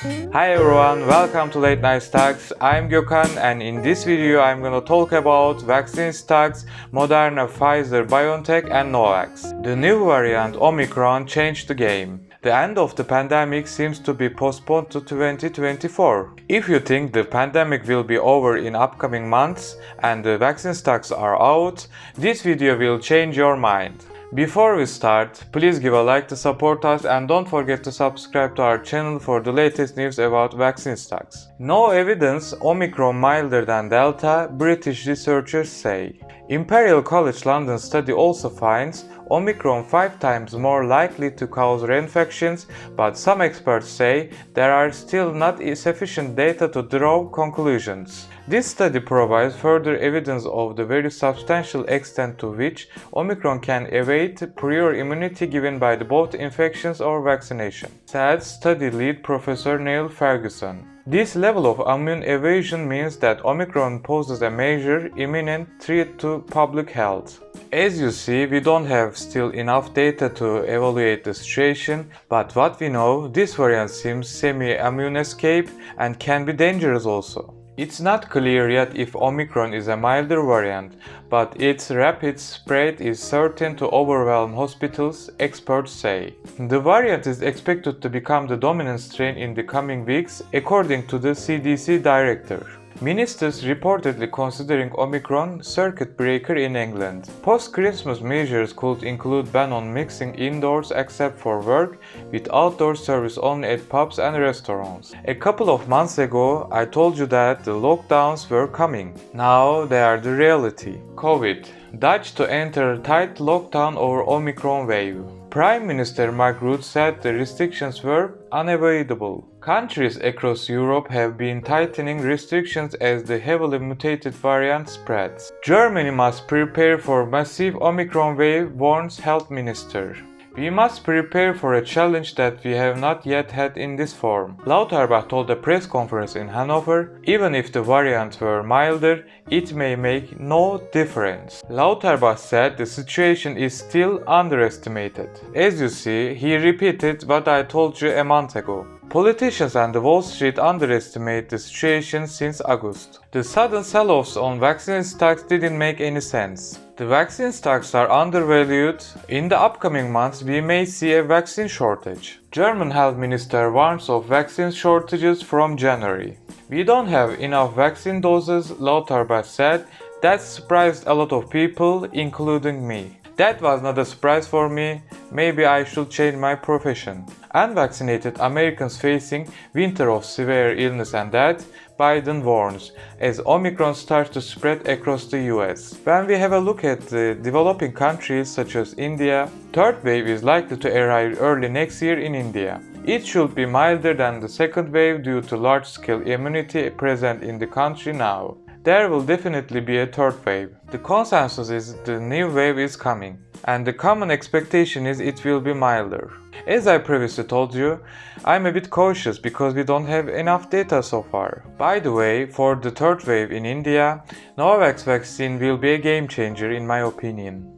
Hi everyone, welcome to Late Night Stocks. I'm Gökhan and in this video I'm gonna talk about vaccine stocks, Moderna, Pfizer-BioNTech and Novavax. The new variant Omicron changed the game. The end of the pandemic seems to be postponed to 2024. If you think the pandemic will be over in upcoming months and the vaccine stocks are out, this video will change your mind. Before we start, please give a like to support us and don't forget to subscribe to our channel for the latest news about vaccine stocks. No evidence Omicron milder than Delta, British researchers say. Imperial College London study also finds Omicron 5 times more likely to cause reinfections, but some experts say there are still not sufficient data to draw conclusions. This study provides further evidence of the very substantial extent to which Omicron can evade prior immunity given by both infections or vaccination, said study lead Professor Neil Ferguson. This level of immune evasion means that Omicron poses a major, imminent threat to public health. As you see, we don't have still enough data to evaluate the situation, but what we know, this variant seems semi-immune escape and can be dangerous also. It's not clear yet if Omicron is a milder variant, but its rapid spread is certain to overwhelm hospitals, experts say. The variant is expected to become the dominant strain in the coming weeks, according to the CDC director. Ministers reportedly considering Omicron circuit breaker in England. Post-Christmas measures could include ban on mixing indoors except for work, with outdoor service only at pubs and restaurants. A couple of months ago, I told you that the lockdowns were coming. Now they are the reality. COVID. Dutch to enter tight lockdown over Omicron wave. Prime Minister Mark Rutte said the restrictions were unavoidable. Countries across Europe have been tightening restrictions as the heavily mutated variant spreads. Germany must prepare for massive Omicron wave, warns Health Minister. We must prepare for a challenge that we have not yet had in this form. Lauterbach told a press conference in Hanover, even if the variants were milder, it may make no difference. Lauterbach said the situation is still underestimated. As you see, he repeated what I told you a month ago. Politicians and the Wall Street underestimate the situation since August. The sudden sell-offs on vaccine stocks didn't make any sense. The vaccine stocks are undervalued. In the upcoming months, we may see a vaccine shortage. German health minister warns of vaccine shortages from January. We don't have enough vaccine doses, Lauterbach said. That surprised a lot of people, including me. That was not a surprise for me. Maybe I should change my profession. Unvaccinated Americans facing winter of severe illness and death, Biden warns, as Omicron starts to spread across the US. When we have a look at the developing countries such as India, third wave is likely to arrive early next year in India. It should be milder than the second wave due to large-scale immunity present in the country now. There will definitely be a third wave. The consensus is the new wave is coming, and the common expectation is it will be milder. As I previously told you, I'm a bit cautious because we don't have enough data so far. By the way, for the third wave in India, Novavax vaccine will be a game changer in my opinion.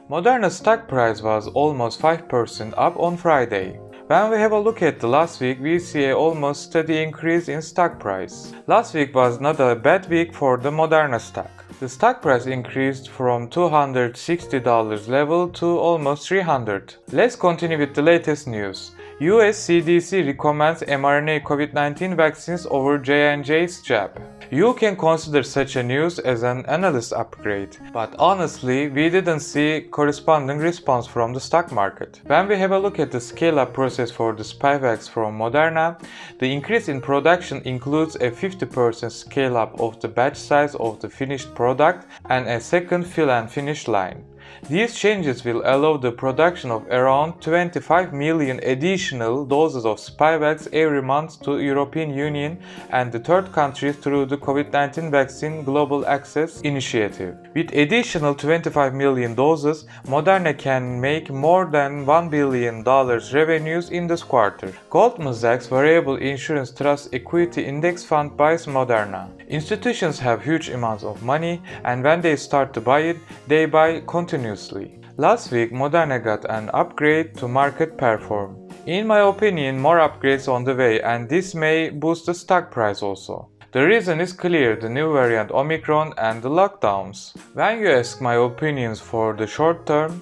Moderna's stock price was almost 5% up on Friday. When we have a look at the last week, we see an almost steady increase in stock price. Last week was not a bad week for the Moderna stock. The stock price increased from $260 level to almost $300. Let's continue with the latest news. US CDC recommends mRNA COVID-19 vaccines over J&J's jab. You can consider such a news as an analyst upgrade, but honestly, we didn't see corresponding response from the stock market. When we have a look at the scale-up process for the Spikevax from Moderna, the increase in production includes a 50% scale-up of the batch size of the finished product and a second fill and finish line. These changes will allow the production of around 25 million additional doses of Spikevax every month to European Union and the third countries through the COVID-19 Vaccine Global Access Initiative. With additional 25 million doses, Moderna can make more than $1 billion revenues in this quarter. Goldman Sachs Variable Insurance Trust Equity Index Fund buys Moderna. Institutions have huge amounts of money, and when they start to buy it, they buy continuously. Last week, Moderna got an upgrade to market perform. In my opinion, more upgrades on the way, and this may boost the stock price also. The reason is clear: the new variant Omicron and the lockdowns. When you ask my opinions for the short term,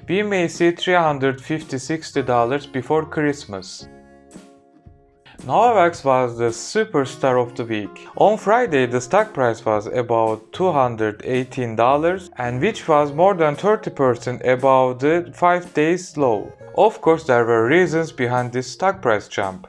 we may see $350-$60 before Christmas. Novavax was the superstar of the week. On Friday, the stock price was about $218, and which was more than 30% above the 5-day low. Of course, there were reasons behind this stock price jump.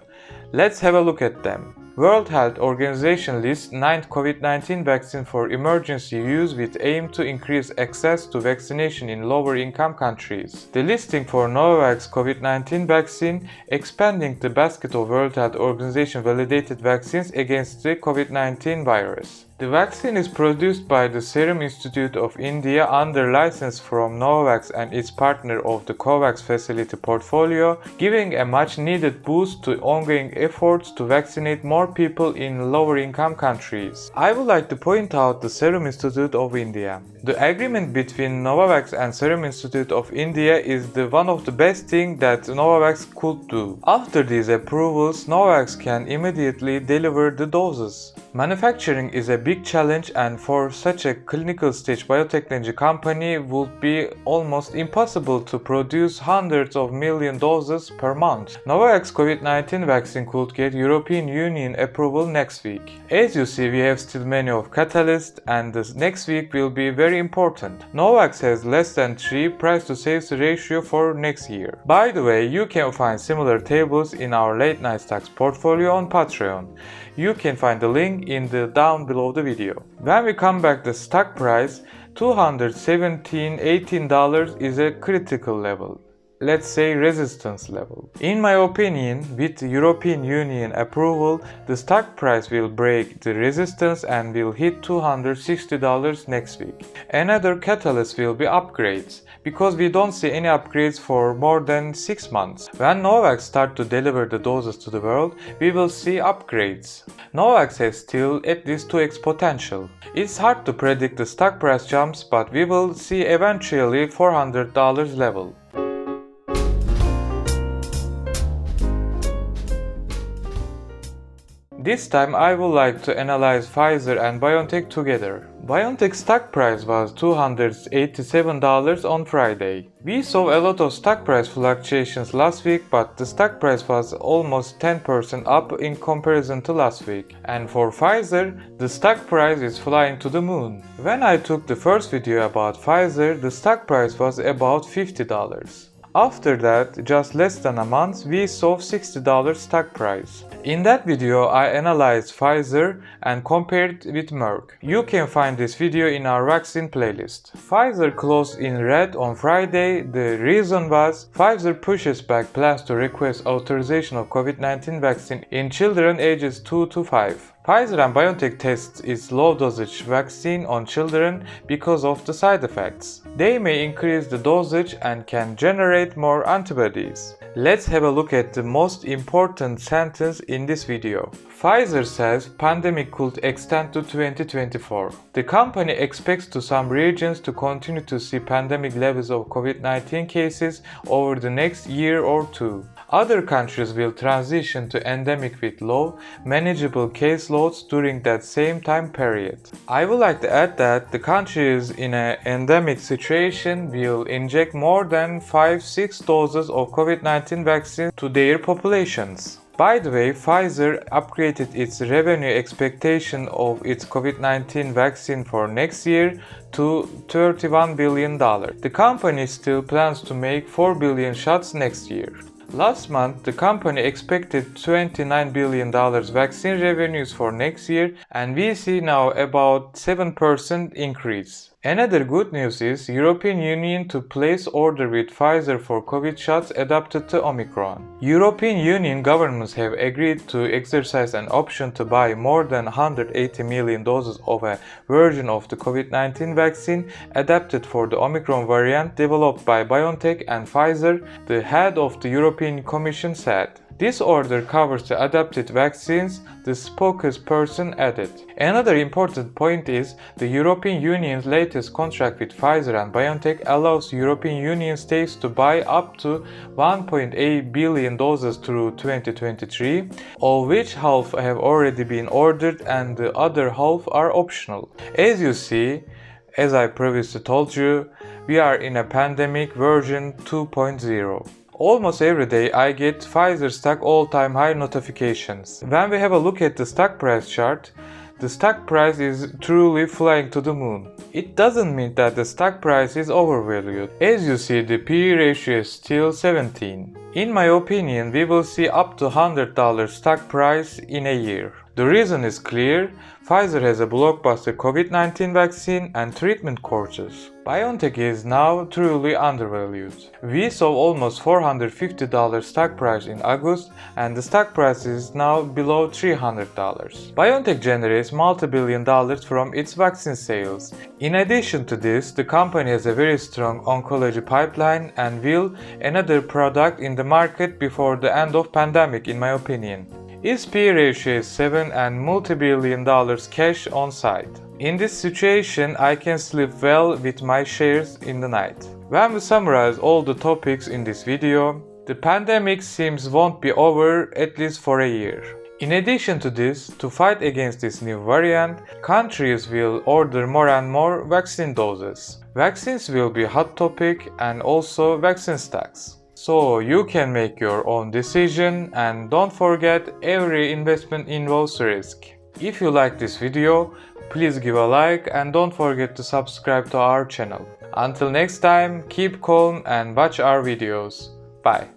Let's have a look at them. World Health Organization lists 9th COVID-19 vaccine for emergency use with aim to increase access to vaccination in lower-income countries. The listing for Novavax COVID-19 vaccine, expanding the basket of World Health Organization validated vaccines against the COVID-19 virus. The vaccine is produced by the Serum Institute of India under license from Novavax and its partner of the COVAX facility portfolio, giving a much-needed boost to ongoing efforts to vaccinate more people in lower-income countries. I would like to point out the Serum Institute of India. The agreement between Novavax and Serum Institute of India is one of the best things that Novavax could do. After these approvals, Novavax can immediately deliver the doses. Manufacturing is a big challenge, and for such a clinical stage biotechnology company would be almost impossible to produce hundreds of million doses per month. Novavax COVID-19 vaccine could get European Union approval next week. As you see, we have still many of catalysts, and this next week will be very important. Novavax has less than 3 price to sales ratio for next year. By the way, you can find similar tables in our late night stocks portfolio on Patreon. You can find the link in the down below the video. When we come back the stock price, $217-$18 is a critical level. Let's say resistance level. In my opinion, with European Union approval, the stock price will break the resistance and will hit $260 next week. Another catalyst will be upgrades, because we don't see any upgrades for more than 6 months. When Novavax start to deliver the doses to the world, we will see upgrades. Novavax has still at least 2x potential. It's hard to predict the stock price jumps, but we will see eventually $400 level. This time I would like to analyze Pfizer and BioNTech together. BioNTech stock price was $287 on Friday. We saw a lot of stock price fluctuations last week, but the stock price was almost 10% up in comparison to last week. And for Pfizer, the stock price is flying to the moon. When I took the first video about Pfizer, the stock price was about $50. After that, just less than a month, we saw $60 stock price. In that video, I analyzed Pfizer and compared with Merck. You can find this video in our vaccine playlist. Pfizer closed in red on Friday. The reason was Pfizer pushes back plans to request authorization of COVID-19 vaccine in children ages 2 to 5. Pfizer and BioNTech tests its low-dosage vaccine on children because of the side effects. They may increase the dosage and can generate more antibodies. Let's have a look at the most important sentence in this video. Pfizer says pandemic could extend to 2024. The company expects to some regions to continue to see pandemic levels of COVID-19 cases over the next year or two. Other countries will transition to endemic with low, manageable caseloads during that same time period. I would like to add that the countries in an endemic situation will inject more than 5-6 doses of COVID-19 vaccine to their populations. By the way, Pfizer upgraded its revenue expectation of its COVID-19 vaccine for next year to $31 billion. The company still plans to make 4 billion shots next year. Last month, the company expected $29 billion vaccine revenues for next year, and we see now about 7% increase. Another good news is European Union to place order with Pfizer for COVID shots adapted to Omicron. European Union governments have agreed to exercise an option to buy more than 180 million doses of a version of the COVID-19 vaccine adapted for the Omicron variant developed by BioNTech and Pfizer, the head of the European Commission said. This order covers the adapted vaccines, the spokesperson added. Another important point is the European Union's latest contract with Pfizer and BioNTech allows European Union states to buy up to 1.8 billion doses through 2023, of which half have already been ordered and the other half are optional. As you see, as I previously told you, we are in a pandemic version 2.0. Almost every day I get Pfizer stock all-time high notifications. When we have a look at the stock price chart, the stock price is truly flying to the moon. It doesn't mean that the stock price is overvalued. As you see, the PE ratio is still 17. In my opinion, we will see up to $100 stock price in a year. The reason is clear. Pfizer has a blockbuster COVID-19 vaccine and treatment courses. BioNTech is now truly undervalued. We saw almost $450 stock price in August and the stock price is now below $300. BioNTech generates multi-billion dollars from its vaccine sales. In addition to this, the company has a very strong oncology pipeline and will another product in the market before the end of pandemic in my opinion. Its PE ratio is 7 and multi-billion dollars cash on site. In this situation, I can sleep well with my shares in the night. When we summarize all the topics in this video, the pandemic seems won't be over at least for a year. In addition to this, to fight against this new variant, countries will order more and more vaccine doses. Vaccines will be a hot topic and also vaccine stocks. So you can make your own decision and don't forget every investment involves risk. If you like this video, please give a like and don't forget to subscribe to our channel. Until next time, keep calm and watch our videos. Bye.